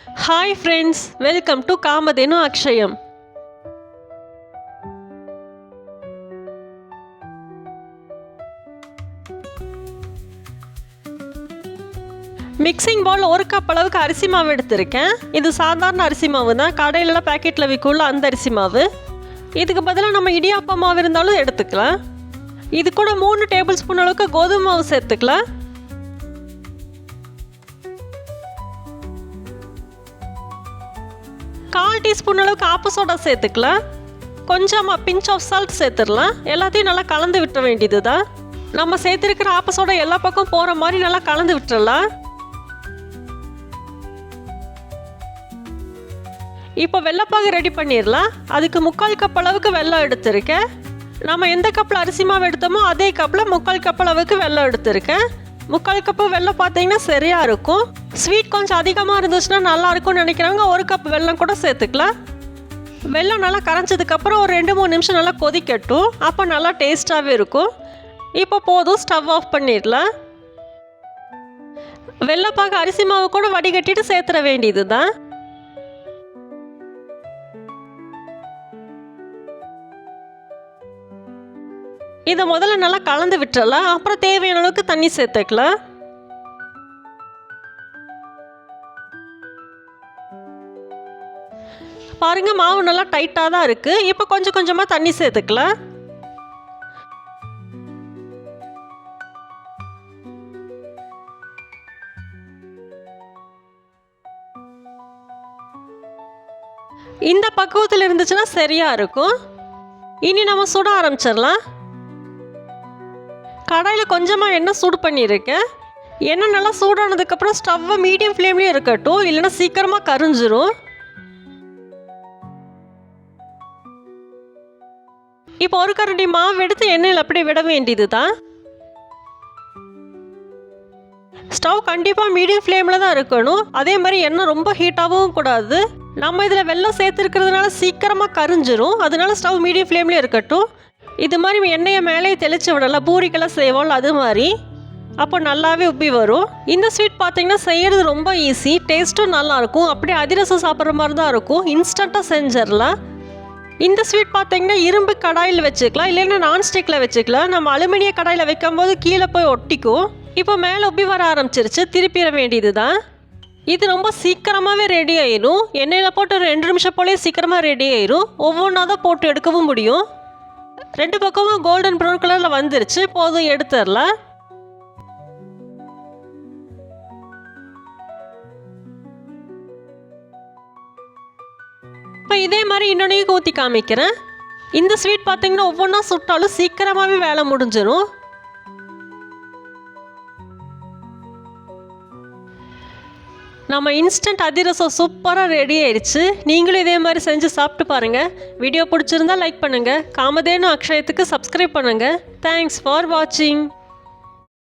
Hi friends, welcome to Kamadhenu Akshayam. Mixing Pavul 1 cup அளவுக்கு அரிசி மாவு எடுத்திருக்கேன். இது சாதாரண அரிசி மாவு தான், கடையிலலாம் பேக்கெட்டில் விற்குள்ள அந்த அரிசி மாவு. இதுக்கு பதிலாக நம்ம இடியாப்ப மாவு இருந்தாலும் எடுத்துக்கலாம். இது கூட 3 டேபிள் ஸ்பூன் அளவுக்கு கோதுமை மாவு சேர்த்துக்கலாம். கால் டீஸ்பூன் அளவுக்கு ஆப்ப சோடா சேர்த்துக்கலாம். கொஞ்சமாக பிஞ்ச் ஆஃப் சால்ட் சேர்த்துடலாம். எல்லாத்தையும் நல்லா கலந்து விட்டுற வேண்டியது தான். நம்ம சேர்த்துருக்கிற ஆப்ப சோடா எல்லா பக்கம் போகிற மாதிரி நல்லா கலந்து விட்டுறலாம். இப்போ வெள்ளைப்பாகு ரெடி பண்ணிடலாம். அதுக்கு 3/4 கப் அளவுக்கு வெல்லம் எடுத்திருக்கேன். நம்ம எந்த கப்பில் அரிசி மாவு எடுத்தோமோ அதே கப்பில் 3/4 கப் அளவுக்கு வெல்லம் எடுத்திருக்கேன். 3/4 கப்பு வெல்லம் பார்த்தீங்கன்னா சரியாக இருக்கும். ஸ்வீட் கொஞ்சம் அதிகமாக இருந்துச்சுன்னா நல்லாயிருக்கும்னு நினைக்கிறவங்க 1 கப் வெல்லம் கூட சேர்த்துக்கலாம். வெல்லம் நல்லா கரைஞ்சதுக்கப்புறம் ஒரு 2-3 நிமிஷம் நல்லா கொதிக்கட்டும். அப்போ நல்லா டேஸ்ட்டாகவே இருக்கும். இப்போ போதும், ஸ்டவ் ஆஃப் பண்ணிடலாம். வெள்ளைப்பாகு அரிசி மாவு கூட வடிகட்டிட்டு சேர்த்துற வேண்டியது தான். இதை முதல்ல நல்லா கலந்து விட்டுறலாம். அப்புறம் தேவையான அளவுக்கு தண்ணி சேர்த்துக்கலாம். பாருங்க, மாவு நல்லா டைட்டாக தான் இருக்கு. இப்போ கொஞ்சம் கொஞ்சமாக தண்ணி சேர்த்துக்கலாம். இந்த பக்குவத்தில் இருந்துச்சுன்னா சரியா இருக்கும். இனி நம்ம சுட ஆரம்பிச்சிடலாம். கடாயில் கொஞ்சமாக எண்ணெய் சூடு பண்ணியிருக்கேன். எண்ணெய் நல்லா சூடானதுக்கப்புறம் ஸ்டவ்வை மீடியம் ஃப்ளேம்லேயும் இருக்கட்டும், இல்லைன்னா சீக்கிரமாக கரிஞ்சிரும். இப்போ ஒரு கரண்டி மாவு எடுத்து எண்ணெயில் அப்படியே விட வேண்டியது தான். ஸ்டவ் கண்டிப்பாக மீடியம் ஃப்ளேமில் தான் இருக்கணும். அதே மாதிரி எண்ணெய் ரொம்ப ஹீட்டாகவும் கூடாது. நம்ம இதில் வெல்லம் சேர்த்துருக்கிறதுனால சீக்கிரமாக கரிஞ்சிரும். அதனால ஸ்டவ் மீடியம் ஃப்ளேம்லேயே இருக்கட்டும். இது மாதிரி எண்ணெயை மேலே தெளித்து விடலாம். பூரிக்கெல்லாம் செய்வோம்ல அது மாதிரி. அப்போ நல்லாவே உப்பி வரும். இந்த ஸ்வீட் பார்த்தீங்கன்னா செய்கிறது ரொம்ப ஈஸி, டேஸ்ட்டும் நல்லாயிருக்கும். அப்படியே அதிரசம் சாப்பிட்ற மாதிரி தான் இருக்கும். இன்ஸ்டண்ட்டாக செஞ்சிடலாம். இந்த ஸ்வீட் பார்த்தீங்கன்னா இரும்பு கடாயில் வச்சுக்கலாம், இல்லைன்னா நான்ஸ்டிக்கில் வச்சுக்கலாம். நம்ம அலுமினிய கடாயில் வைக்கும்போது கீழே போய் ஒட்டிக்கும். இப்போ மேலே உப்பி வர ஆரம்பிச்சிருச்சு, திருப்பிட வேண்டியது தான். இது ரொம்ப சீக்கிரமாகவே ரெடி ஆயிடும். எண்ணெயில் போட்டு ஒரு 2 நிமிஷம் போலே சீக்கிரமாக ரெடி ஆயிடும். ஒவ்வொன்றா தான் போட்டு எடுக்கவும் முடியும். 2 பக்கமும் கோல்டன் ப்ரௌன் கலரில் வந்துருச்சு. போதும், எடுத்துடலாம். இப்போ இதே மாதிரி இன்னொன்னையும் ஊற்றி காமிக்கிறேன். இந்த ஸ்வீட் பார்த்தீங்கன்னா ஒவ்வொன்றா சுட்டாலும் சீக்கிரமாகவே வேலை முடிஞ்சிடும். நம்ம இன்ஸ்டன்ட் அதிரசம் சூப்பராக ரெடி ஆயிடுச்சு. நீங்களும் இதே மாதிரி செஞ்சு சாப்பிட்டு பாருங்கள். வீடியோ பிடிச்சிருந்தா லைக் பண்ணுங்கள். காமதேனு அக்ஷயத்துக்கு சப்ஸ்கிரைப் பண்ணுங்கள். தேங்க்ஸ் ஃபார் வாட்சிங்.